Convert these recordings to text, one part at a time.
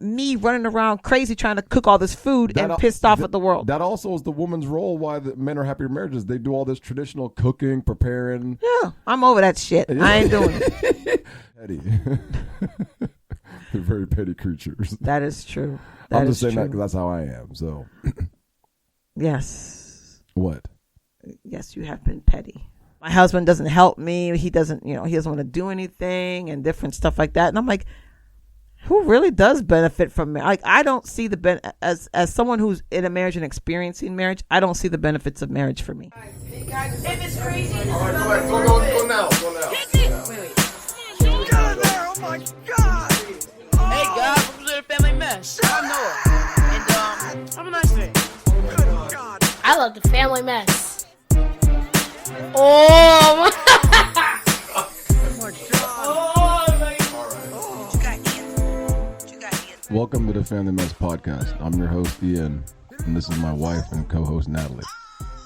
me running around crazy trying to cook all this food and pissed off at the world. That also is the woman's role why the men are happier marriages. They do all this traditional cooking, preparing. Yeah, I'm over that shit. I ain't doing it. Petty. They're very petty creatures. That is true. I'm just saying that because that's how I am. So. Yes. What? Yes, you have been petty. My husband doesn't help me. He doesn't want to do anything and different stuff like that. And I'm like, who really does benefit from marriage? Like, I don't see as someone who's in a marriage and experiencing marriage, I don't see the benefits of marriage for me. Hey guys, if it's crazy, all right, go now. Wait. Get out of there! Oh my God! Hey guys, welcome to the Family Mess. I'm Noah, and have a nice day. Good God! I love the Family Mess. Oh my God! Welcome to the Family Mess Podcast. I'm your host, Ian, and this is my wife and co-host, Natalie.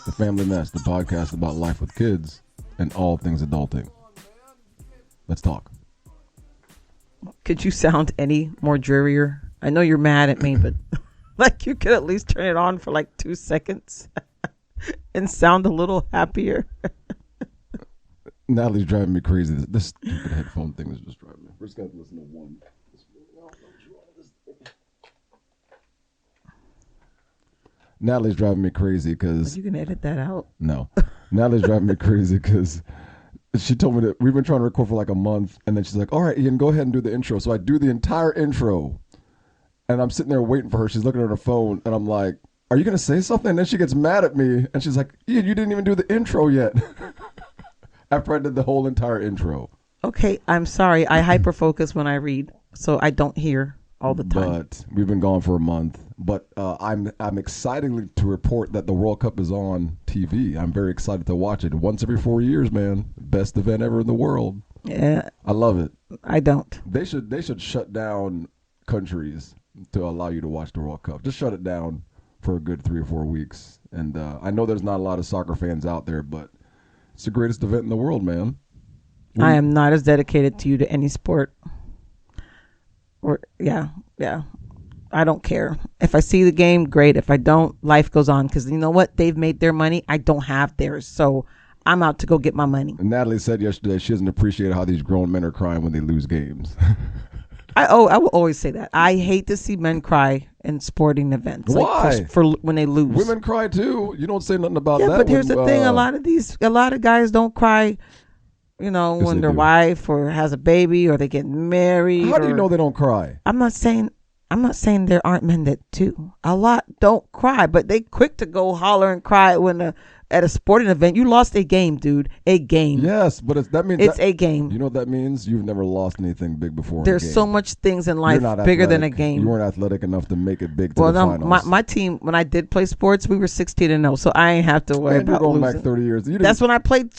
The Family Mess, the podcast about life with kids and all things adulting. Let's talk. Could you sound any more drearier? I know you're mad at me, but like you could at least turn it on for like 2 seconds and sound a little happier. Natalie's driving me crazy. This stupid headphone thing is just driving me. We're just going to listen to one. Natalie's driving me crazy because... You can edit that out. No. Natalie's driving me crazy because she told me that we've been trying to record for like a month, and then she's like, all right, Ian, go ahead and do the intro. So I do the entire intro, and I'm sitting there waiting for her. She's looking at her phone, and I'm like, are you going to say something? And then she gets mad at me, and she's like, Ian, you didn't even do the intro yet. After I did the whole entire intro. Okay, I'm sorry. I hyper-focus when I read, so I don't hear all the time. But we've been gone for a month. But I'm excited to report that the World Cup is on TV. I'm very excited to watch it. Once every 4 years, man. Best event ever in the world. Yeah. I love it. I don't. They should shut down countries to allow you to watch the World Cup. Just shut it down for a good 3 or 4 weeks. And I know there's not a lot of soccer fans out there, but it's the greatest event in the world, man. I am not as dedicated to you to any sport. Yeah. I don't care. If I see the game, great. If I don't, life goes on. Because you know what? They've made their money. I don't have theirs. So I'm out to go get my money. And Natalie said yesterday she doesn't appreciate how these grown men are crying when they lose games. I will always say that. I hate to see men cry in sporting events. Why? Like for when they lose. Women cry too. You don't say nothing about that. Yeah, but here's the thing. A lot of guys don't cry, when their wife or has a baby or they get married. How do you know they don't cry? I'm not saying there aren't men that do. A lot don't cry, but they quick to go holler and cry at a sporting event. You lost a game, dude. A game. Yes, but that means it's a game. You know what that means? You've never lost anything big before. There's so much things in life bigger than a game. You weren't athletic enough to make it big to the finals. My team, when I did play sports, we were 16-0, so I ain't have to worry about going losing. back 30 years. That's when I played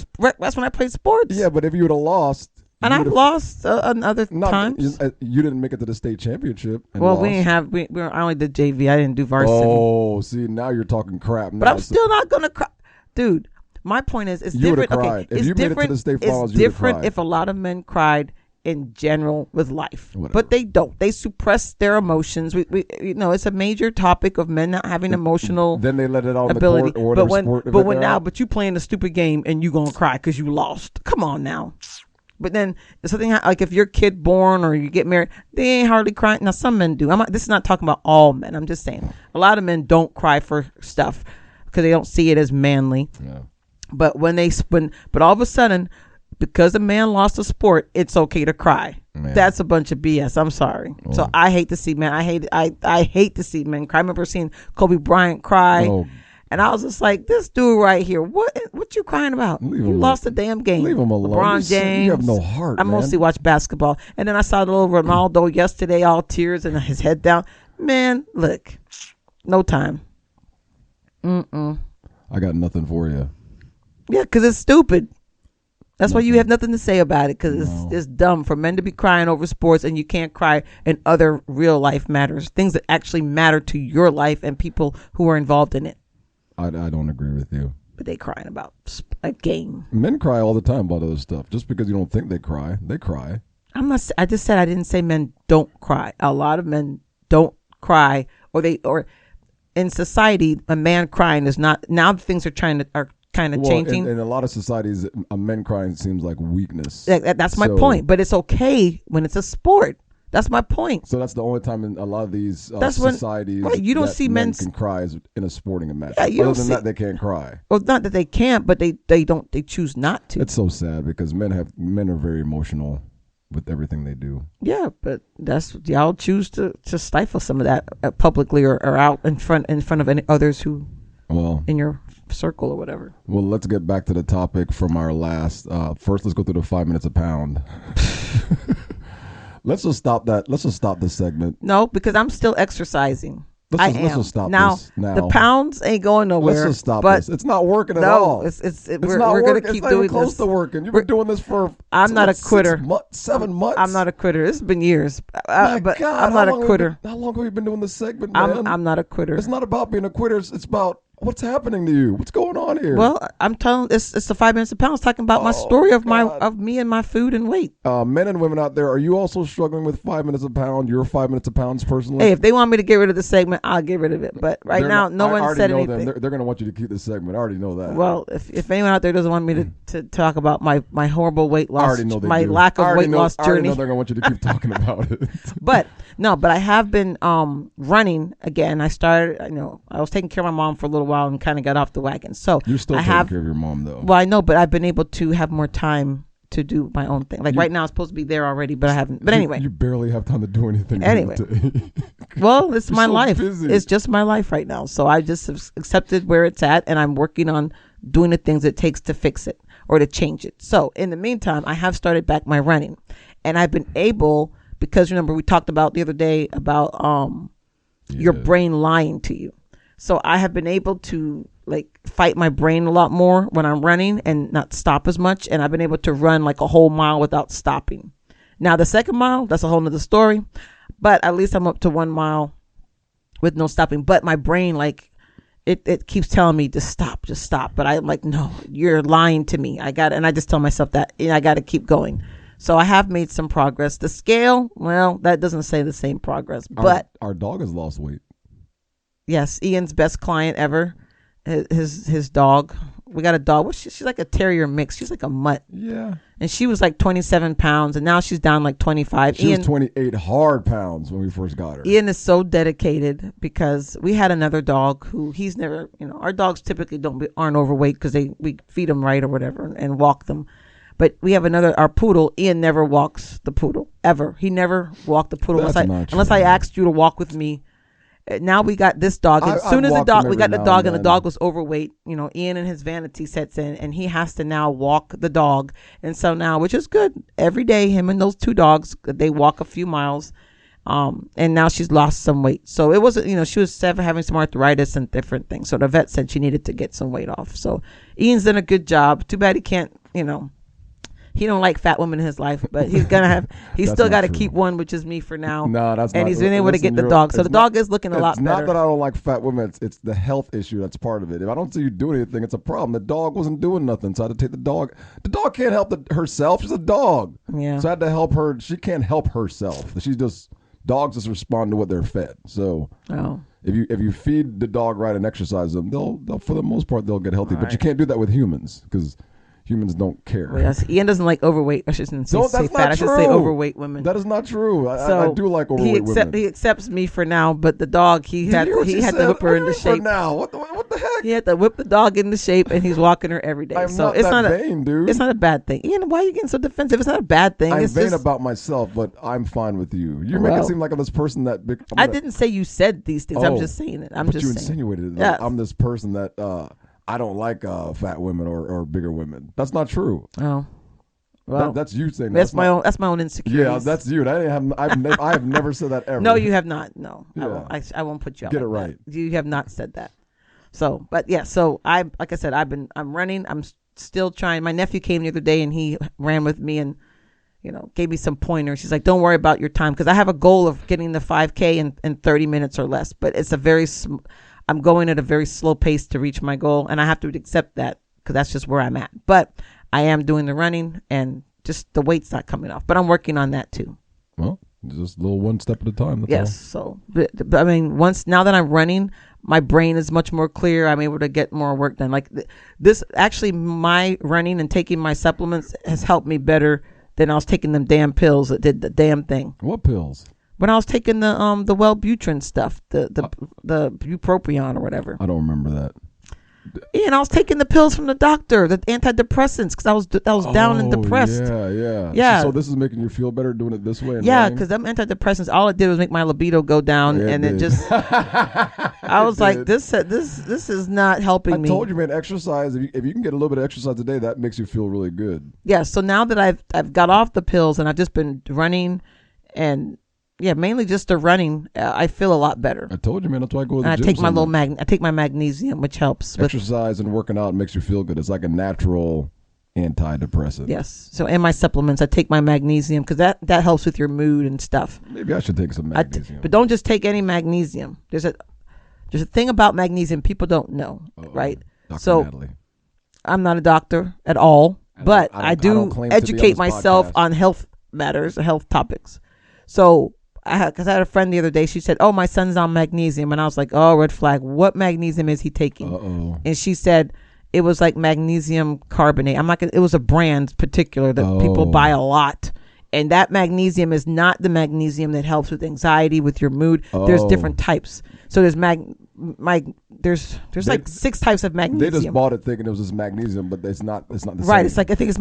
sports. Yeah, but if you would have lost. And I've lost other times. You didn't make it to the state championship. Well, we didn't have. I only did JV. I didn't do varsity. Oh, see, now you're talking crap. But I'm still not gonna cry, dude. My point is, it's different. Okay, if you made it to the state finals, it's different if a lot of men cried in general with life, whatever. But they don't. They suppress their emotions. We it's a major topic of men not having emotional. Then they let it out ability. In the court or whatever. But you playing a stupid game and you gonna cry because you lost. Come on now. But then something like if your kid born or you get married, they ain't hardly crying. Now some men do. This is not talking about all men. I'm just saying a lot of men don't cry for stuff because they don't see it as manly. Yeah. But but all of a sudden, because a man lost a sport, it's okay to cry. Man. That's a bunch of BS. I'm sorry. Oh. So I hate to see men. I hate to see men cry. I remember seeing Kobe Bryant cry. Oh. And I was just like, this dude right here, what you crying about? You lost the damn game. Leave him alone. LeBron James. You have no heart, I mostly watch basketball. And then I saw little Ronaldo yesterday, all tears and his head down. Man, look, no time. I got nothing for you. Yeah, because it's stupid. That's why you have nothing to say about it, because it's dumb for men to be crying over sports and you can't cry in other real life matters, things that actually matter to your life and people who are involved in it. I don't agree with you. But they crying about a game. Men cry all the time about other stuff. Just because you don't think they cry, they cry. I just said I didn't say men don't cry. A lot of men don't cry, or in society, a man crying is not, now things are kind of changing. In a lot of societies, a men crying seems like weakness. That's my point. But it's okay when it's a sport. That's my point. So that's the only time in a lot of these societies you don't see men can cry is in a sporting match. Yeah, Other than that, they can't cry. Well, not that they can't, but they don't. They choose not to. It's so sad because men are very emotional with everything they do. Yeah, but that's y'all choose to stifle some of that publicly or out in front of any others who, in your circle or whatever. Well, let's get back to the topic from our last. First, let's go through the 5 minutes a pound. Let's just stop that. Let's just stop this segment. No, because I'm still exercising. Let's just stop this now. The pounds ain't going nowhere. Let's just stop this. It's not working at all. We're going to keep doing this. It's not close to working. You've been doing this for I'm not a quitter. 7 months. I'm not a quitter. It's been years. But God, I'm not a quitter. How long have you been doing this segment, man? I'm not a quitter. It's not about being a quitter. It's about what's happening to you. What's going on here? Well, I'm telling it's the 5 minutes a pound. Talking about my story of me and my food and weight. Men and women out there, are you also struggling with 5 minutes a pound? Your 5 minutes a pounds personally? Hey, if they want me to get rid of the segment, I'll get rid of it. But no one said anything. They're going to want you to keep this segment. I already know that. Well, if anyone out there doesn't want me to talk about my horrible weight loss, I already know my lack of weight loss journey, I already know they're going to want you to keep talking about it. But I have been running again. I started. I was taking care of my mom for a little while and kind of got off the wagon. So you're still taking care of your mom though. Well, I know, but I've been able to have more time to do my own thing. Like right now, I'm supposed to be there already, but I haven't. But anyway, you barely have time to do anything. Anyway, well, it's my life. Busy. It's just my life right now. So I just have accepted where it's at, and I'm working on doing the things it takes to fix it or to change it. So in the meantime, I have started back my running, and I've been able, because remember we talked about the other day about your brain lying to you. So I have been able to fight my brain a lot more when I'm running and not stop as much. And I've been able to run like a whole mile without stopping. Now the second mile, that's a whole nother story, but at least I'm up to 1 mile with no stopping. But my brain, it keeps telling me to stop, just stop. But I'm like, no, you're lying to me. And I just tell myself that I got to keep going. So I have made some progress. The scale, well, that doesn't say the same progress, but our dog has lost weight. Yes, Ian's best client ever. His dog. We got a dog. She's like a terrier mix. She's like a mutt. Yeah. And she was like 27 pounds, and now she's down like 25. She was 28 hard pounds when we first got her. Ian is so dedicated because we had another dog who he's never. Our dogs typically aren't overweight because we feed them right or whatever and walk them. But we have our poodle. Ian never walks the poodle ever. He never walked the poodle unless I asked you to walk with me. Now we got this dog. As soon as we got the dog, and the dog was overweight, Ian and his vanity sets in, and he has to now walk the dog. And so now, which is good, every day, him and those 2 dogs, they walk a few miles. And now she's lost some weight. So it wasn't, she was having some arthritis and different things. So the vet said she needed to get some weight off. So Ian's done a good job. Too bad he can't, he don't like fat women in his life, but he's still got to keep one, which is me for now. No, that's not. And he's been able to get the dog. So the dog is looking a lot better. It's not that I don't like fat women. It's the health issue that's part of it. If I don't see you do anything, it's a problem. The dog wasn't doing nothing, so I had to take the dog. The dog can't help herself. She's a dog. Yeah. So I had to help her. She can't help herself. Dogs just respond to what they're fed. So if you feed the dog right and exercise them, they'll for the most part they'll get healthy. But you can't do that with humans because humans don't care. Well, yes. Ian doesn't like overweight. I shouldn't say fat. I should say overweight women. That is not true. I do like overweight women. He accepts me for now, but the dog, he had to whip her into shape. For now, what the heck? He had to whip the dog into shape, and he's walking her every day. It's not vain, dude. It's not a bad thing. Ian, why are you getting so defensive? It's not a bad thing. I'm vain about myself, but I'm fine with you. You make it seem like I'm this person that. I didn't say you said these things. I'm just saying it. But you insinuated it. I'm this person that. I don't like fat women or bigger women. That's not true. Oh, well, that's you saying that. That's my own insecurities. Yeah, that's you. I have never said that ever. No, you have not. No, yeah. I won't put you out. Get it right. You have not said that. So, but yeah. So like I said, I'm running. I'm still trying. My nephew came the other day and he ran with me and gave me some pointers. She's like, don't worry about your time because I have a goal of getting the 5K in 30 minutes or less. But it's I'm going at a very slow pace to reach my goal, and I have to accept that because that's just where I'm at. But I am doing the running, and just the weight's not coming off. But I'm working on that too. Well, Just a little one step at a time. That's Yes. all. So, but I mean, now that I'm running, my brain is much more clear. I'm able to get more work done. Like this, actually, my running and taking my supplements has helped me better than I was taking them damn pills that did the damn thing. What pills? When I was taking the Wellbutrin stuff, the bupropion or whatever. I don't remember that. Yeah, and I was taking the pills from the doctor, the antidepressants, because I was down and depressed. Yeah. So this is making you feel better doing it this way. Yeah, because them antidepressants, all it did was make my libido go down, and it just. I was like, this is not helping me. I told you, man. Exercise. If you can get a little bit of exercise a day, that makes you feel really good. Yeah. So now that I've got off the pills and I've just been running, and mainly just the running, I feel a lot better. I told you, man. That's why I go to the and gym. I take my magnesium, which helps. Exercise and working out makes you feel good. It's like a natural antidepressant. Yes. So in my supplements, I take my magnesium because that helps with your mood and stuff. Maybe I should take some magnesium. But don't just take any magnesium. There's a thing about magnesium people don't know, right? Dr. Natalie. I'm not a doctor at all, but I do educate myself podcast on health matters, health topics. So because I had a friend the other day, she said, "Oh, my son's on magnesium," and I was like, "Oh, red flag. What magnesium is he taking?" And she said it was like magnesium carbonate. I'm not gonna. It was a brand particular that people buy a lot, and that magnesium is not the magnesium that helps with anxiety, with your mood. There's different types. So there's there's like 6 types of magnesium. They just bought it thinking it was just magnesium, but it's not the same. Right. It's like, I think it's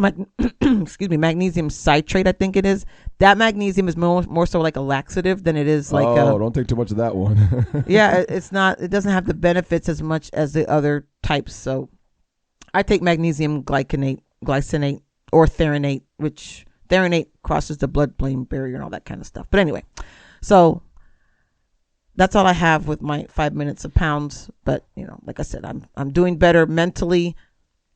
magnesium citrate, I think it is. That magnesium is more so like a laxative than it is like don't take too much of that one. Yeah, it doesn't have the benefits as much as the other types. So I take magnesium glycinate or threonate, which threonate crosses the blood-brain barrier and all that kind of stuff. But anyway, so that's all I have with my 5 minutes of pounds. But, like I said, I'm doing better mentally.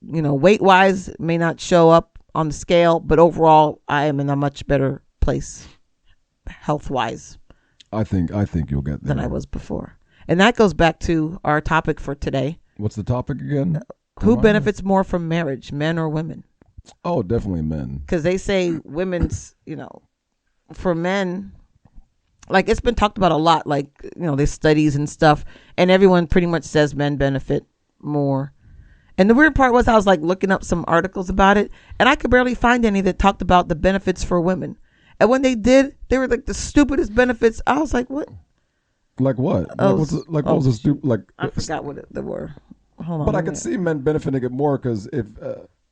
Weight wise, it may not show up on the scale, but overall I am in a much better place health wise. I think you'll get there than I was before. And that goes back to our topic for today. What's the topic again? Who benefits more from marriage, men or women? Oh, definitely men. Because they say women's, for men, like it's been talked about a lot, like, there's studies and stuff, and everyone pretty much says men benefit more. And the weird part was I was like looking up some articles about it, and I could barely find any that talked about the benefits for women. And when they did, they were like the stupidest benefits. I was like, what? Like what? What was the stupid? Like I forgot what they were. Hold on. But I could see men benefiting it more because if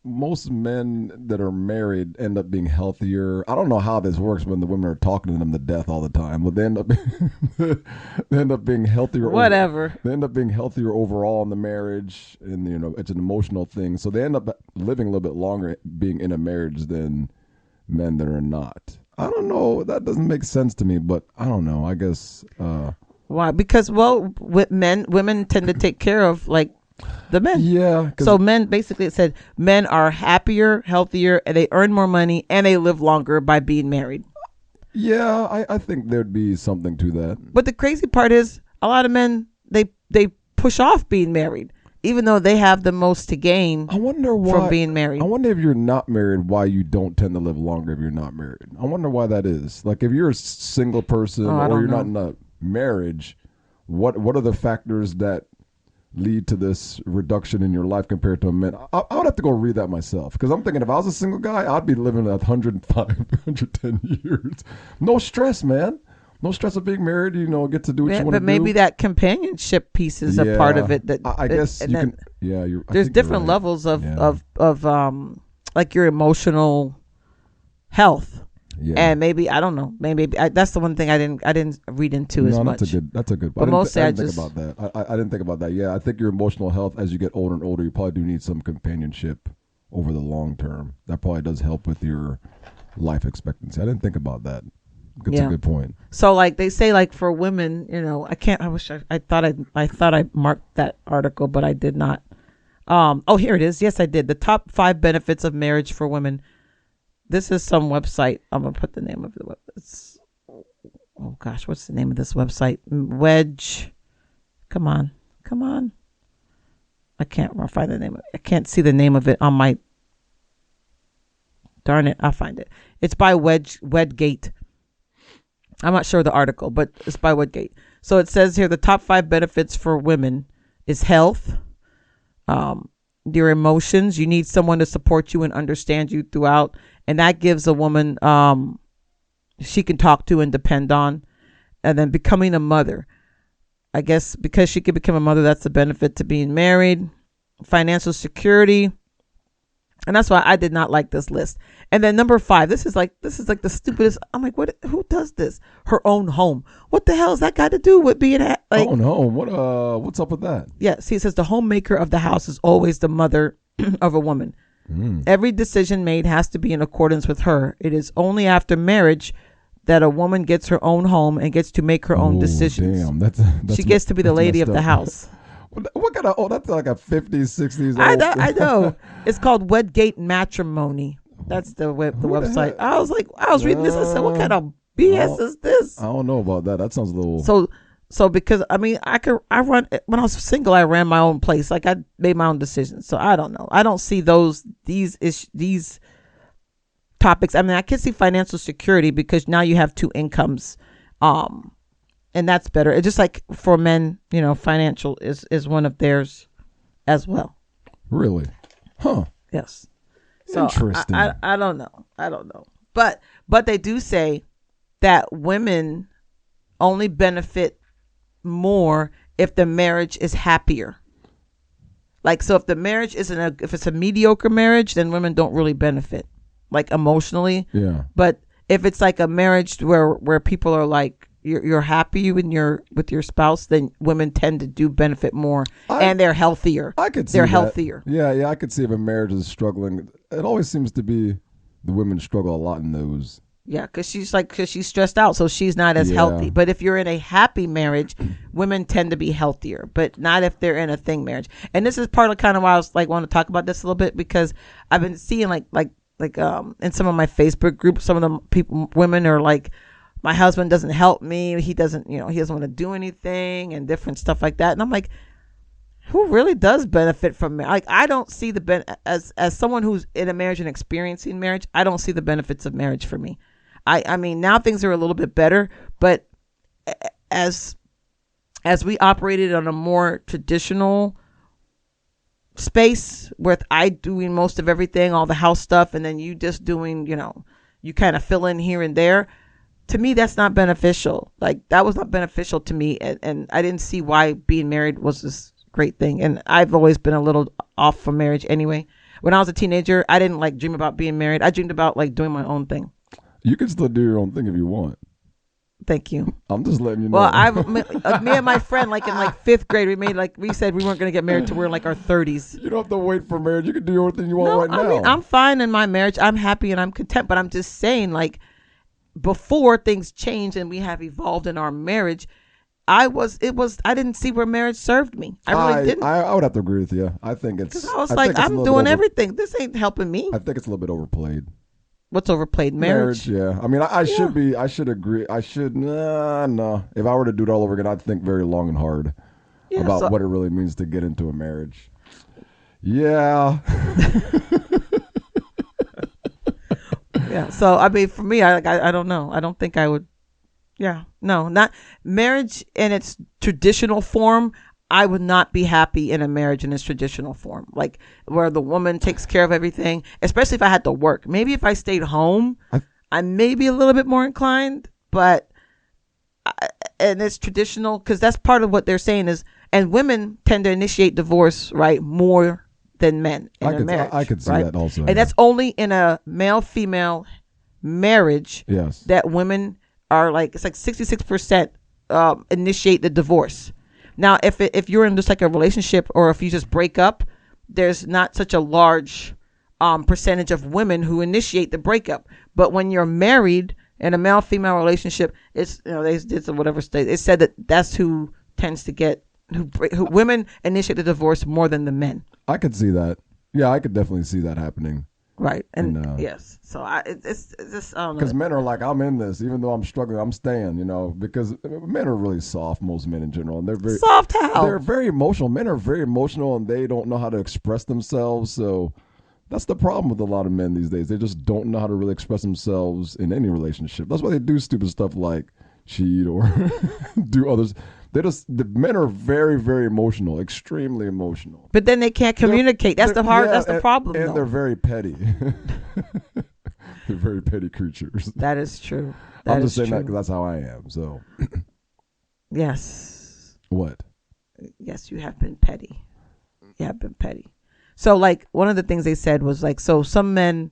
most men that are married end up being healthier. I don't know how this works when the women are talking to them to death all the time, but they end up being healthier. Whatever. They end up being healthier overall in the marriage, and it's an emotional thing. So they end up living a little bit longer being in a marriage than men that are not. I don't know. That doesn't make sense to me, but I don't know. I guess. Why? Because with women tend to take care of like the men. Yeah. So men, basically, it said men are happier, healthier, and they earn more money, and they live longer by being married. Yeah, I think there'd be something to that. But the crazy part is, a lot of men they push off being married, even though they have the most to gain. I wonder why, from being married. I wonder if you're not married, why you don't tend to live longer if you're not married. I wonder why that is. Like if you're a single person or you're not in a marriage, what are the factors that lead to this reduction in your life compared to a man? I would have to go read that myself, because I'm thinking if I was a single guy, I'd be living at 105, 110 years. No stress, man. No stress of being married. Get to do what you want to do. But maybe that companionship piece is a part of it. That I guess you can. Yeah, there's different levels of like your emotional health. Yeah. And maybe I don't know. Maybe that's the one thing I didn't read into as much. That's a good. But mostly I didn't think about that. I didn't think about that. Yeah, I think your emotional health as you get older and older, you probably do need some companionship over the long term. That probably does help with your life expectancy. I didn't think about that. That's a good point. So like they say, like for women, I thought I marked that article, but I did not. Here it is. Yes, I did. The top 5 benefits of marriage for women. This is some website. I'm going to put the name of the website. Oh gosh, what's the name of this website? Wedge. Come on. I can't find the name of it. I can't see the name of it on my. Darn it. I'll find it. It's by Wedgate. I'm not sure the article, but it's by Woodgate. So it says here the top 5 benefits for women is health, your emotions. You need someone to support you and understand you throughout, and that gives a woman she can talk to and depend on. And then becoming a mother, I guess because she could become a mother, that's the benefit to being married. Financial security. And that's why I did not like this list. And then number 5, this is like the stupidest. I'm like, what? Who does this? Her own home. What the hell has that got to do with being like? Own home. What's up with that? Yeah. See, it says the homemaker of the house is always the mother of a woman. Every decision made has to be in accordance with her. It is only after marriage that a woman gets her own home and gets to make her own decisions. Damn, that's she gets to be the lady of the house. What kind of? Oh, that's like a 50s, 60s. I know. It's called Woodgate Matrimony. That's the website. I was reading this. I said, what kind of BS is this? I don't know about that. That sounds a little. So because I mean, I run when I was single. I ran my own place. Like I made my own decisions. So I don't know. I don't see these topics. I mean, I can see financial security because now you have 2 incomes. And that's better. It's just like for men, financial is one of theirs as well. Really? Huh. Yes. So interesting. I don't know. But they do say that women only benefit more if the marriage is happier. Like, so if the marriage if it's a mediocre marriage, then women don't really benefit, like emotionally. Yeah. But if it's like a marriage where people are like, you're happy with your spouse, then women tend to do benefit more, and they're healthier. I could see they're that. healthier. Yeah. I could see if a marriage is struggling. It always seems to be the women struggle a lot in those. Yeah, because she's stressed out, so she's not as healthy. But if you're in a happy marriage, women tend to be healthier, but not if they're in a thing marriage. And this is part of kind of why I was like want to talk about this a little bit, because I've been seeing like in some of my Facebook groups, some of the women are like, my husband doesn't help me. He doesn't want to do anything and different stuff like that. And I'm like, who really does benefit from marriage? Like, I don't see as someone who's in a marriage and experiencing marriage, I don't see the benefits of marriage for me. I mean, now things are a little bit better, but as we operated on a more traditional space with I doing most of everything, all the house stuff, and then you just doing, you kind of fill in here and there. To me, that's not beneficial. Like, that was not beneficial to me. And I didn't see why being married was this great thing. And I've always been a little off from marriage anyway. When I was a teenager, I didn't like dream about being married. I dreamed about like doing my own thing. You can still do your own thing if you want. Thank you. I'm just letting you know. Well, me and my friend, like in like 5th grade, we said we weren't going to get married till we were in like our 30s. You don't have to wait for marriage. You can do your own thing you want right now. I mean, I'm fine in my marriage. I'm happy and I'm content. But I'm just saying, like, before things change and we have evolved in our marriage, I didn't see where marriage served me. I really didn't. I would have to agree with you. I think it's. Because I was like, I'm doing everything. This ain't helping me. I think it's a little bit overplayed. What's overplayed? Marriage? Yeah. I mean, I should agree. No. If I were to do it all over again, I'd think very long and hard about what it really means to get into a marriage. Yeah. Yeah. So, I mean, for me, I don't know. I don't think I would. Yeah. No, not marriage in its traditional form. I would not be happy in a marriage in its traditional form, like where the woman takes care of everything, especially if I had to work. Maybe if I stayed home, I may be a little bit more inclined, but and it's traditional, because that's part of what they're saying is, and women tend to initiate divorce, right, more than men in a marriage. I could see that also. And that's only in a male-female marriage. Yes. That women are like, it's like 66% initiate the divorce. Now, if you're in just like a relationship, or if you just break up, there's not such a large percentage of women who initiate the breakup. But when you're married in a male-female relationship, it's, they did whatever state. It said that's who tends to get, who women initiate the divorce more than the men. I could see that. Yeah, I could definitely see that happening. Right. And yes. So it's just, I don't know. Because men are like, I'm in this, even though I'm struggling, I'm staying, because men are really soft, most men in general. And they're very soft. How? They're very emotional. Men are very emotional, and they don't know how to express themselves. So that's the problem with a lot of men these days. They just don't know how to really express themselves in any relationship. That's why they do stupid stuff like cheat or do others. The men are very, very emotional, extremely emotional. But then they can't communicate. That's yeah, the problem. And though. they're very petty. They're very petty creatures. That is true. I'm just saying that because that's how I am. So. Yes. What? Yes, you have been petty. You have been petty. So, like, one of the things they said was, like, so some men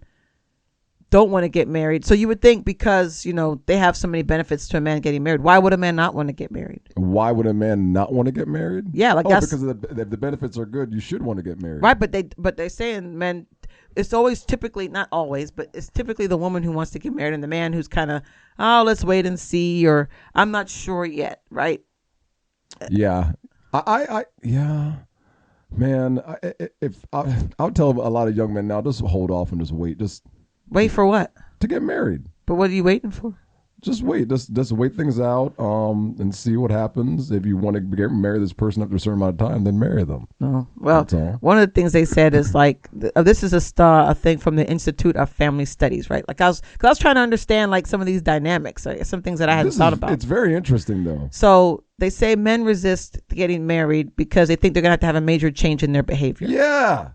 don't want to get married. So you would think because, they have so many benefits to a man getting married. Why would a man not want to get married? Why would a man not want to get married? Yeah, like that's... because if the benefits are good, you should want to get married. Right, but they're saying men... It's always typically, not always, but it's typically the woman who wants to get married and the man who's kind of, let's wait and see, or I'm not sure yet, right? Yeah. Yeah. Man, I would tell a lot of young men now, just hold off and just wait. Just wait for what? To get married. But what are you waiting for? Just wait. Just wait things out and see what happens. If you want to marry this person after a certain amount of time, then marry them. No. Well, one of the things they said is like, this is a thing from the Institute of Family Studies, right? Like I was trying to understand like some of these dynamics, like some things that I hadn't thought about. It's very interesting though. So they say men resist getting married because they think they're going to have a major change in their behavior. Yeah.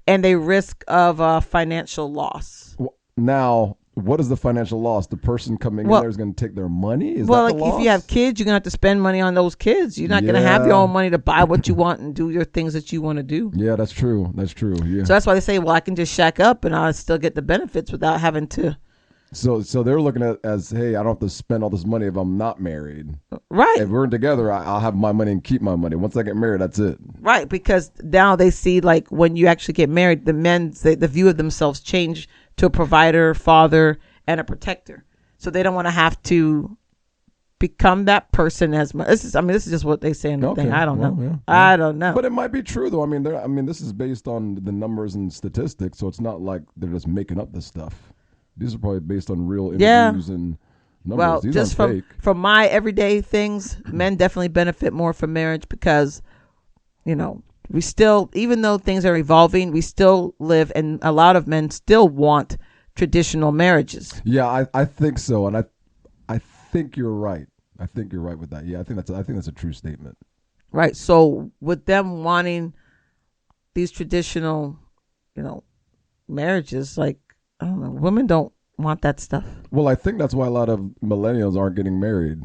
And they risk of financial loss. Now, what is the financial loss? The person coming in there is going to take their money? Is well, that the like loss? if you have kids, you're going to have to spend money on those kids. You're not going to have your own money to buy what you want and do your things that you want to do. Yeah, that's true. That's true. Yeah. So that's why they say, well, I can just shack up and I'll still get the benefits without having to. So they're looking at it as, hey, I don't have to spend all this money if I'm not married. Right. If we're together, I'll have my money and keep my money. Once I get married, that's it. Right, because now they see like when you actually get married, the view of themselves change to a provider, father, and a protector. So they don't want to have to become that person as much. This is just what they say in the thing. I don't know. Yeah. I don't know. But it might be true though. I mean, this is based on the numbers and statistics, so it's not like they're just making up this stuff. These are probably based on real interviews and numbers. Well, These just aren't fake. from my everyday things, men definitely benefit more from marriage because, we still, even though things are evolving, we still live, and a lot of men still want traditional marriages. Yeah, I think so, and I think you're right. I think you're right with that. Yeah, I think that's a true statement. Right. So with them wanting these traditional, marriages, like I don't know, women don't want that stuff. Well, I think that's why a lot of millennials aren't getting married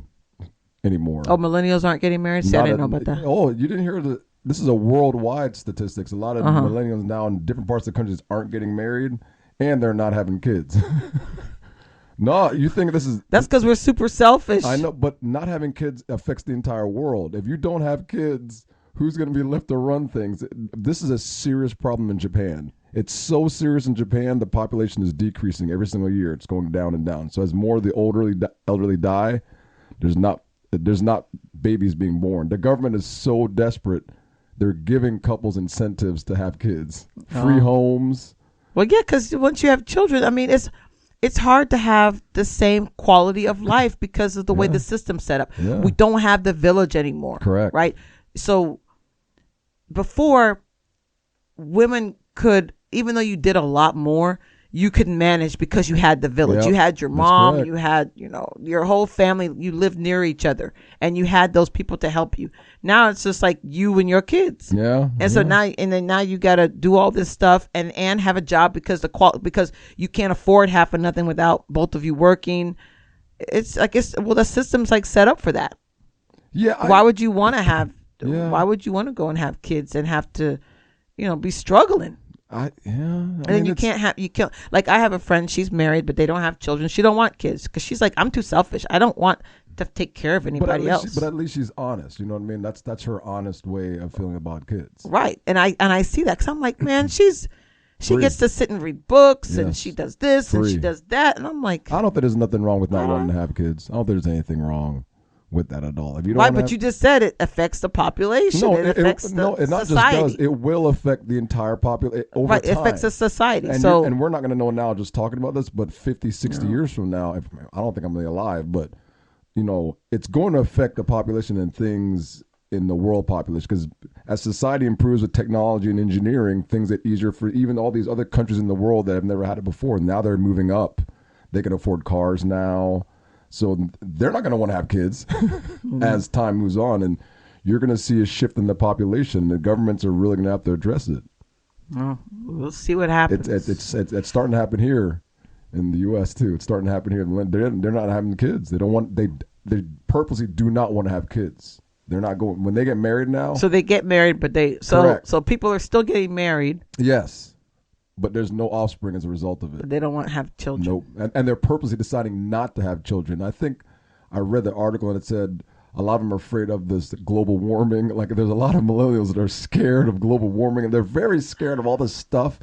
anymore. Oh, millennials aren't getting married? See, I didn't know about that. Oh, you didn't hear this is a worldwide statistics. A lot of millennials now in different parts of the country aren't getting married. And they're not having kids. No, you think this is... That's because we're super selfish. I know, but not having kids affects the entire world. If you don't have kids, who's going to be left to run things? This is a serious problem in Japan. It's so serious in Japan, the population is decreasing every single year. It's going down and down. So as more of the elderly die, there's not babies being born. The government is so desperate, they're giving couples incentives to have kids. Free homes... Well, yeah, because once you have children, I mean, it's hard to have the same quality of life because of the way the system's set up. Yeah. We don't have the village anymore. Correct. Right? So before, women could, even though you did a lot more, you could manage because you had the village. Yep. You had your mom, you had, your whole family, you lived near each other and you had those people to help you. Now it's just like you and your kids. Yeah. And so now you got to do all this stuff and have a job because because you can't afford half of nothing without both of you working. The system's like set up for that. Yeah. Why would you want to go and have kids and have to, be struggling? You can't like I have a friend, she's married but they don't have children. She don't want kids because she's like, I'm too selfish. I don't want to take care of anybody else. But at least she's honest. You know what I mean? That's her honest way of feeling about kids. Right. And I see that because I'm like, man, she gets to sit and read books and she does this and she does that. And I'm like, I don't think there's nothing wrong with not wanting to have kids. I don't think there's anything wrong with that at all. If you don't but you just said it affects the population. No, it affects the it not society. Just does. It will affect the entire population over time. It affects the society. And we're not going to know now just talking about this, but 50, 60 years from now, I don't think I'm really alive, but it's going to affect the population and things in the world population because as society improves with technology and engineering, things get easier for even all these other countries in the world that have never had it before. Now they're moving up. They can afford cars now. So they're not going to want to have kids as time moves on. And you're going to see a shift in the population. The governments are really going to have to address it. Well, we'll see what happens. It's starting to happen here in the U.S. too. It's starting to happen here. They're not having kids. They purposely do not want to have kids. They're not going when they get married now. So they get married, but so people are still getting married. Yes, but there's no offspring as a result of it. But they don't want to have children. Nope, and they're purposely deciding not to have children. I think I read the article and it said a lot of them are afraid of this global warming. Like there's a lot of millennials that are scared of global warming, and they're very scared of all this stuff.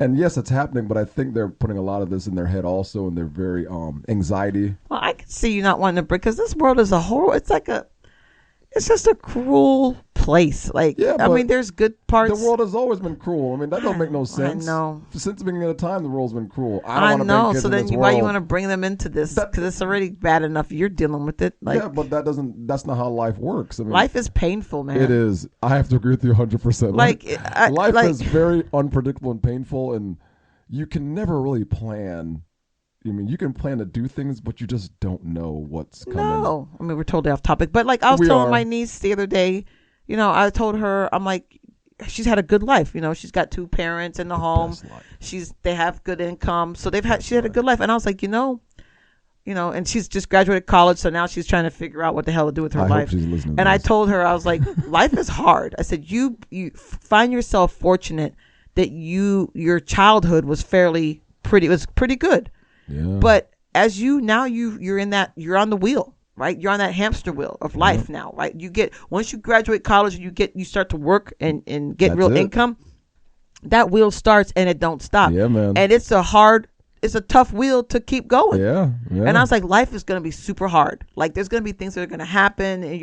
And yes, it's happening, but I think they're putting a lot of this in their head also, and they're very anxiety. Well, I can see you not wanting to break, because this world is a horror. It's just a cruel place. Like, yeah, I mean, there's good parts. The world has always been cruel. I mean, that don't make no sense. I know. Since the beginning of the time, the world's been cruel. I know. So then why you want to to bring them into this? Because it's already bad enough. You're dealing with it. Like, yeah, but that's not how life works. I mean, life is painful, man. It is. I have to agree with you 100%. Life is very unpredictable and painful, and you can never really plan. I mean, you can plan to do things, but you just don't know what's coming. No. I mean, we're totally off topic. But like I was telling my niece the other day, I told her, I'm like, she's had a good life. She's got 2 parents in the home. They have good income. So she had a good life. And I was like, and she's just graduated college. So now she's trying to figure out what the hell to do with her life. Hope she's listening and I told her, I was like, life is hard. I said, you find yourself fortunate that your childhood was pretty good. Yeah. But as you're on the wheel, right? You're on that hamster wheel of life now, right? Once you graduate college and you start to work and get That's real it. income, that wheel starts and it don't stop. Yeah, man. And it's a tough wheel to keep going. Yeah. And I was like, life is going to be super hard. Like there's going to be things that are going to happen and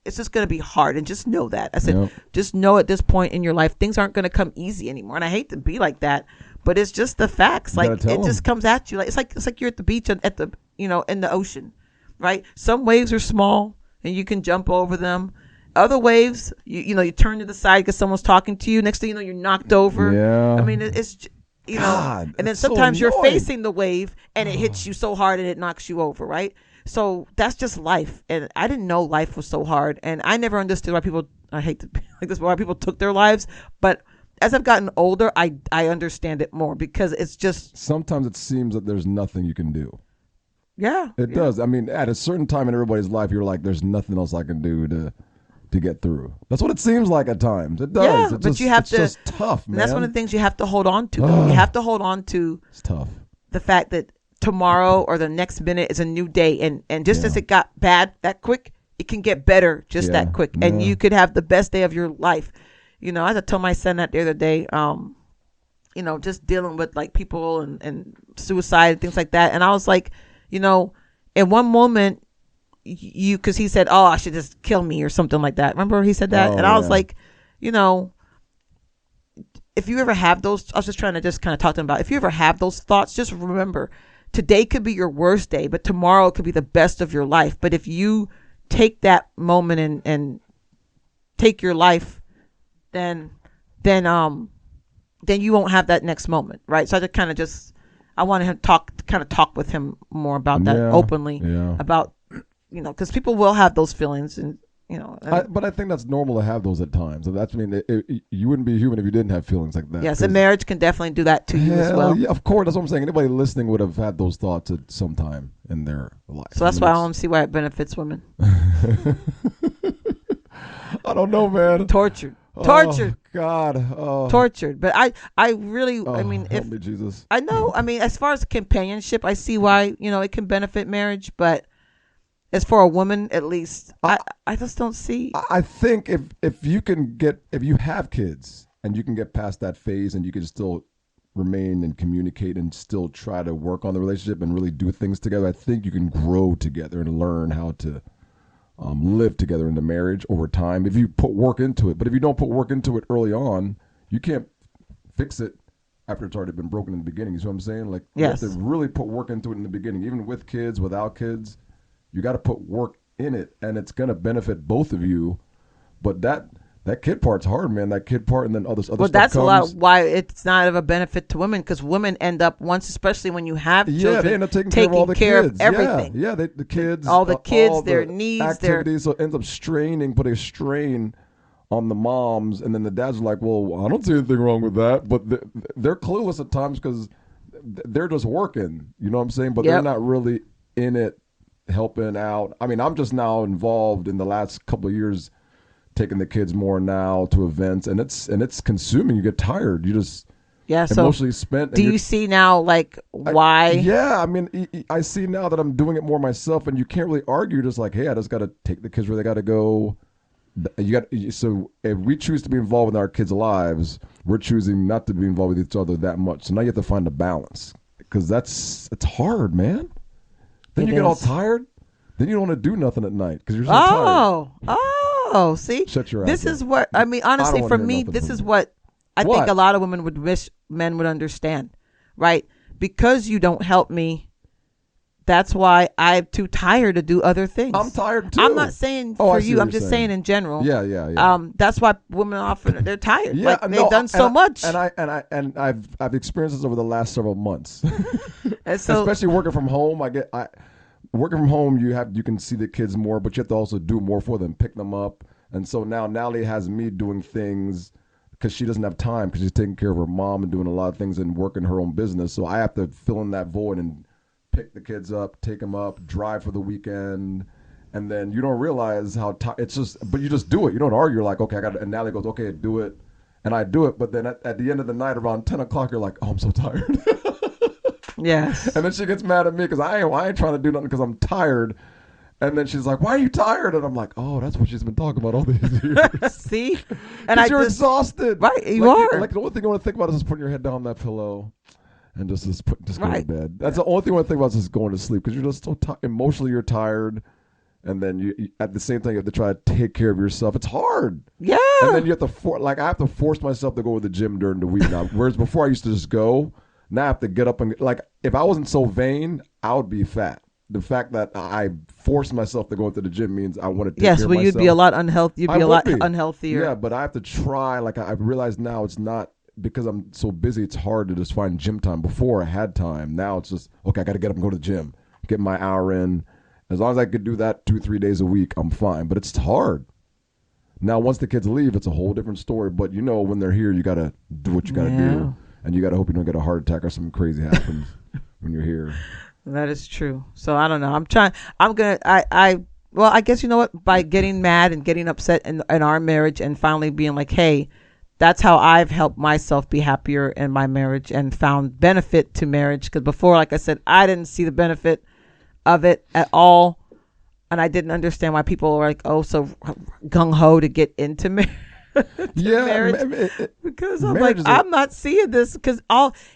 it's just going to be hard. And just know that. I said, just know at this point in your life, things aren't going to come easy anymore. And I hate to be like that, but it's just the facts. Like it just comes at you. Like it's like you're at the beach in the ocean, right? Some waves are small and you can jump over them. Other waves, you turn to the side because someone's talking to you. Next thing you know, you're knocked over. Yeah. I mean, it's God, and then so sometimes you're annoying. facing the wave and it hits you so hard and it knocks you over, right? So that's just life. And I didn't know life was so hard, and I never understood why people. I hate to be like this, why people took their lives, but as I've gotten older, I understand it more, because it's just sometimes it seems that there's nothing you can do. Yeah, it does. I mean, at a certain time in everybody's life, you're like, there's nothing else I can do to get through. That's what it seems like at times. It does. Yeah, but you have to. It's just tough, man. And that's one of the things you have to hold on to. You have to hold on to. It's tough. The fact that tomorrow or the next minute is a new day, and just as it got bad that quick, it can get better just that quick, and you could have the best day of your life. I had to tell my son that the other day. Just dealing with like people and suicide and things like that, and I was like, in one moment. Because he said, "Oh, I should just kill me" or something like that. Remember he said that, and I was like, if you ever have those, I was just trying to just kind of talk to him about. If you ever have those thoughts, just remember, today could be your worst day, but tomorrow could be the best of your life. But if you take that moment and take your life, then you won't have that next moment, right? So I wanted him to talk with him more about that openly about. Because people will have those feelings, and but I think that's normal to have those at times. And you wouldn't be human if you didn't have feelings like that. Yes, and marriage can definitely do that to you as well. Yeah, of course, that's what I'm saying. Anybody listening would have had those thoughts at some time in their life. So that's why I don't see why it benefits women. I don't know, man. Tortured. Oh, God. Tortured. But I really, I mean, help me, Jesus. I know. I mean, as far as companionship, I see why it can benefit marriage, but. As for a woman, at least, I just don't see. I think if you have kids and you can get past that phase and you can still remain and communicate and still try to work on the relationship and really do things together, I think you can grow together and learn how to live together in the marriage over time if you put work into it. But if you don't put work into it early on, you can't fix it after it's already been broken in the beginning. You see what I'm saying? Like, yes. You have to really put work into it in the beginning, even with kids, without kids. You got to put work in it, and it's going to benefit both of you. But that that kid part's hard, man. That kid part, and then other Well, stuff that's a lot comes. why it's not of a benefit to women, because women end up especially when you have children, Yeah, they end up taking care of all the kids. everything. Yeah, the kids, All the kids, all their the needs, their activities. So it ends up putting a strain on the moms, and then the dads are like, "Well, I don't see anything wrong with that," but they're clueless at times because they're just working. You know what I'm saying? But they're not really in it, helping out. I mean, I'm just now involved in the last couple of years, taking the kids more now to events, and it's consuming. You get tired. You just emotionally spent. Do you see now, like, why? Yeah, I mean, I see now that I'm doing it more myself, and you can't really argue. You're just like, hey, I just got to take the kids where they got to go. So if we choose to be involved in our kids' lives, we're choosing not to be involved with each other that much. So now you have to find a balance, because it's hard, man. Then you get all tired. Then you don't want to do nothing at night because you're so tired. Oh, see, shut your ass this up. is what I mean. Honestly, for me, this is what I think a lot of women would wish men would understand, right? Because you don't help me, that's why I'm too tired to do other things. I'm tired too. I'm not saying for you. I'm just saying in general. Yeah. That's why women often they're tired. Yeah, like they've done so much. And I've experienced this over the last several months. And so, especially working from home, working from home, you can see the kids more, but you have to also do more for them, pick them up. And so now Natalie has me doing things because she doesn't have time because she's taking care of her mom and doing a lot of things and working her own business. So I have to fill in that void and pick the kids up, take them up, drive for the weekend. And then you don't realize how it's just, but you just do it. You don't argue. You're like, okay, I got it. And Natalie goes, okay, do it. And I do it. But then at the end of the night, around 10 o'clock, you're like, oh, I'm so tired. yes. And then she gets mad at me because I ain't trying to do nothing because I'm tired. And then she's like, why are you tired? And I'm like, oh, that's what she's been talking about all these years. See? And you're exhausted. Right, you are. Like the only thing you want to think about is just putting your head down on that pillow and just go to bed. That's the only thing you want to think about is just going to sleep because you're just so emotionally you're tired. And then you at the same time you have to try to take care of yourself. It's hard. Yeah. And then you have to I have to force myself to go to the gym during the week now. Whereas before I used to just go. Now I have to get up and like if I wasn't so vain, I would be fat. The fact that I force myself to go into the gym means I want to take care of myself. Yes, well, you'd be a lot unhealthy. You'd be a lot unhealthier. Yeah, but I have to try. Like I realize now it's not because I'm so busy. It's hard to just find gym time. Before I had time. Now it's just okay. I got to get up and go to the gym, get my hour in. As long as I could do that 2-3 days a week, I'm fine. But it's hard. Now once the kids leave, it's a whole different story. But you know when they're here, you got to do what you got to do, and you got to hope you don't get a heart attack or something crazy happens when you're here. That is true. So I don't know. Well, I guess you know what? By getting mad and getting upset in our marriage and finally being like, hey, that's how I've helped myself be happier in my marriage and found benefit to marriage. Because before, like I said, I didn't see the benefit of it at all. And I didn't understand why people were like, oh, so gung-ho to get into marriage. Because I'm like, I'm not seeing this because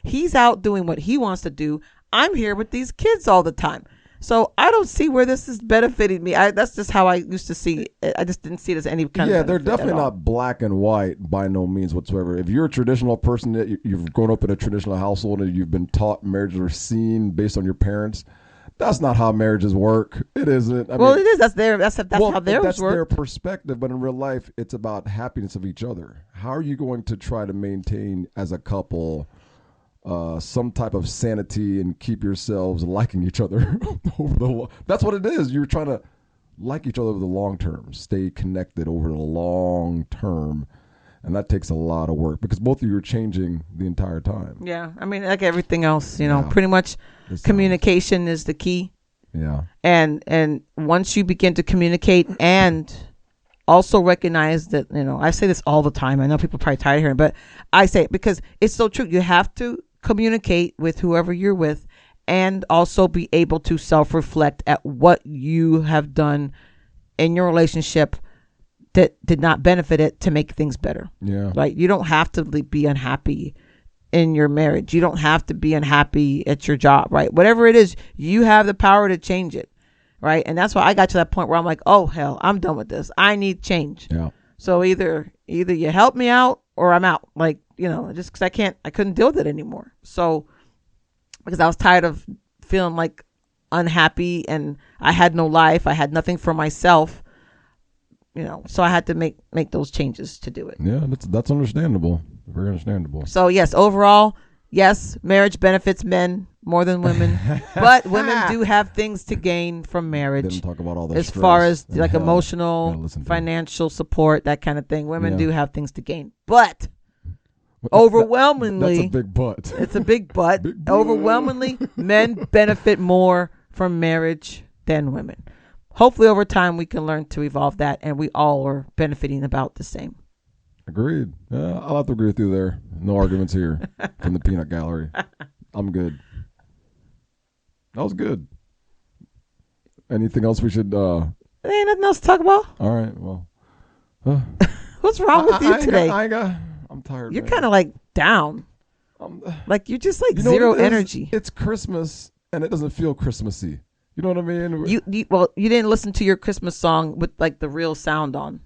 he's out doing what he wants to do. I'm here with these kids all the time. So I don't see where this is benefiting me. That's just how I used to see it. I just didn't see it as any kind of benefit. They're definitely not black and white by no means whatsoever. If you're a traditional person, that you've grown up in a traditional household and you've been taught marriages are seen based on your parents, that's not how marriages work. It isn't. It is. That's how theirs that's work. Their perspective. But in real life, it's about happiness of each other. How are you going to try to maintain as a couple some type of sanity and keep yourselves liking each other over the that's what it is. You're trying to like each other over the long term, stay connected over the long term, and that takes a lot of work because both of you are changing the entire time. Yeah, I mean, like everything else, pretty much communication is the key. Yeah, and once you begin to communicate and also recognize that, I say this all the time. I know people are probably tired of hearing, but I say it because it's so true. You have to communicate with whoever you're with and also be able to self-reflect at what you have done in your relationship that did not benefit it to make things better. Yeah. Right? You don't have to be unhappy in your marriage. You don't have to be unhappy at your job, right? Whatever it is, you have the power to change it. Right. And that's why I got to that point where I'm like, oh, hell, I'm done with this. I need change. Yeah. So either you help me out or I'm out. Like, just because I couldn't deal with it anymore. So because I was tired of feeling like unhappy and I had no life. I had nothing for myself. so I had to make those changes to do it. Yeah, that's understandable. Very understandable. So yes, overall, yes, marriage benefits men more than women, but women do have things to gain from marriage. Didn't talk about all the as stress far as and like hell. emotional, financial support, that kind of thing. Women do have things to gain, but overwhelmingly, that's a big but. It's a big but. Big but. Overwhelmingly, men benefit more from marriage than women. Hopefully, over time, we can learn to evolve that, and we all are benefiting about the same. Agreed. I'll have to agree with you there. No arguments here from the peanut gallery. I'm good. That was good. Anything else we should... There ain't nothing else to talk about. All right, well... What's wrong with you today? I'm tired, You're man. kind of like down. Like you're just like zero energy. It's Christmas, and it doesn't feel Christmassy. You know what I mean? You didn't listen to your Christmas song with like the real sound on.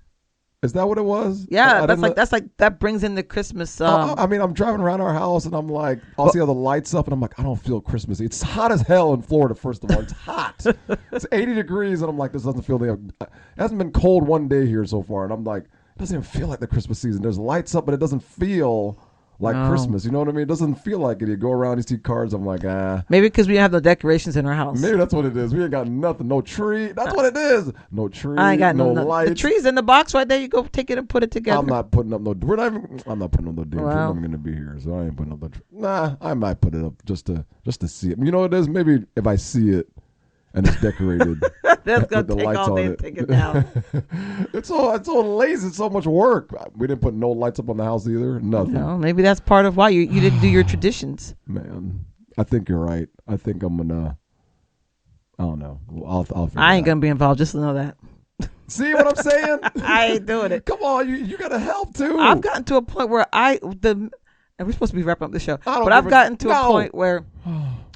Is that what it was? Yeah, that brings in the Christmas. I mean, I'm driving around our house, and I'm like, I'll see all the lights up, and I'm like, I don't feel Christmassy. It's hot as hell in Florida. First of all, it's hot. It's 80 degrees, and I'm like, this doesn't feel. It hasn't been cold one day here so far, and I'm like, it doesn't even feel like the Christmas season. There's lights up, but it doesn't feel like Christmas. You know what I mean? It doesn't feel like it. You go around, you see cars. I'm like, Maybe because we have no decorations in our house. Maybe that's what it is. We ain't got nothing. No tree. That's what it is. No tree. I ain't got no lights. lights. The tree's in the box right there. You go take it and put it together. I'm not putting up no. I'm not putting up no damn tree. Wow. I'm going to be here, so I ain't putting up the tree. Nah, I might put it up just to see it. You know what it is? Maybe if I see it and it's decorated, that's gonna with the take lights all on day it. to take it down. It's so lazy. It's so much work. We didn't put no lights up on the house either. Nothing. No, maybe that's part of why you didn't do your traditions. Man, I think you're right. I think I'm gonna. I don't know. I'll figure I ain't it out. gonna be involved. Just to know that. See what I'm saying? I ain't doing it. Come on, you gotta help too. I've gotten to a point where and we're supposed to be wrapping up the show, I don't but I've give a- gotten to a no. point where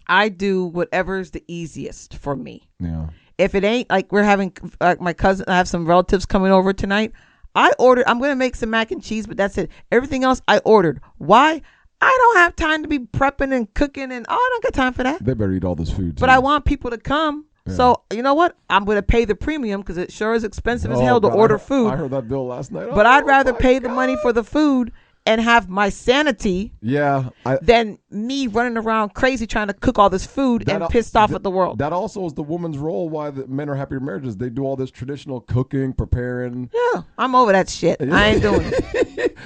I do whatever's the easiest for me. Yeah. If it ain't like we're having my cousin, I have some relatives coming over tonight. I'm going to make some mac and cheese, but that's it. Everything else I ordered. Why? I don't have time to be prepping and cooking and I don't got time for that. They better eat all this food too. But I want people to come. Yeah. So you know what? I'm going to pay the premium because it sure is expensive as hell to God, order food. I heard that bill last night. But I'd rather my pay the God. money for the food and have my sanity Yeah. than me running around crazy trying to cook all this food and pissed off at the world. That also is the woman's role why the men are happier marriages. They do all this traditional cooking, preparing. Yeah, I'm over that shit. I ain't doing it.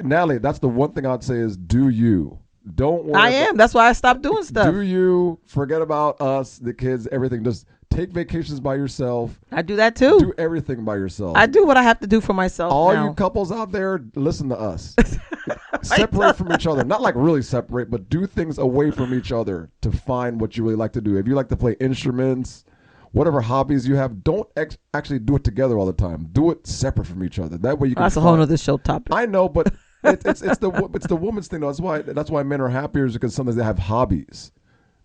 Natalie, that's the one thing I'd say is do you. Don't worry. I am. That's why I stopped doing stuff. Do you. Forget about us, the kids, everything. Just take vacations by yourself. I do that too. Do everything by yourself. I do what I have to do for myself All now. you couples out there, listen to us. Separate from each other. Not like really separate, but do things away from each other to find what you really like to do. If you like to play instruments, whatever hobbies you have, don't actually do it together all the time. Do it separate from each other. That way you can. That's a whole nother show topic. I know, but it's the woman's thing. Though. That's why men are happier is because sometimes they have hobbies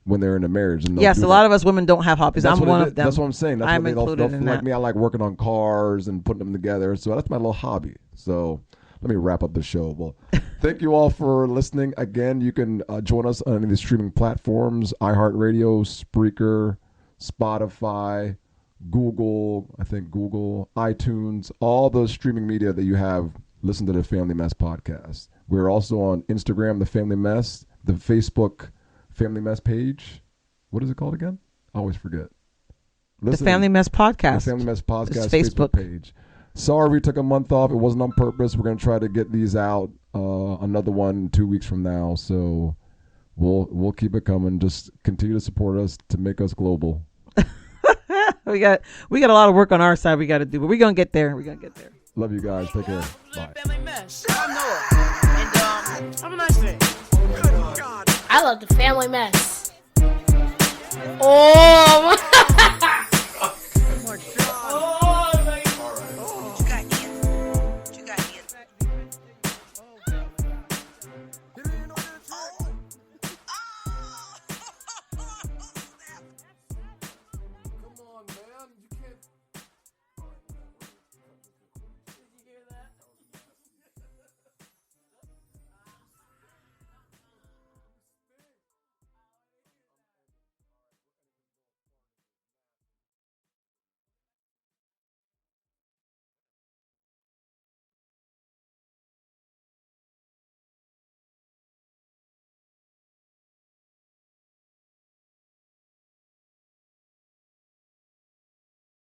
when they're in a marriage. And yes, a lot of us women don't have hobbies. That's I'm one of them. That's what I'm saying. That's I'm what included in like that. me. I like working on cars and putting them together. So that's my little hobby. So let me wrap up the show. Well, thank you all for listening. Again, you can join us on any of the streaming platforms: iHeartRadio, Spreaker, Spotify, Google, iTunes, all those streaming media that you have. Listen to the Family Mess podcast. We're also on Instagram, the Family Mess, the Facebook Family Mess page. What is it called again? I always forget. The Family Mess podcast. The Family Mess podcast It's Facebook page. Sorry we took a month off. It wasn't on purpose. We're going to try to get these out. Another one 2 weeks from now. So we'll keep it coming. Just continue to support us to make us global. we got a lot of work on our side we got to do, but we're going to get there. Love you guys. Take care. Bye. Family mess. I know it. And have a nice day. Good God. I love the family mess. Oh my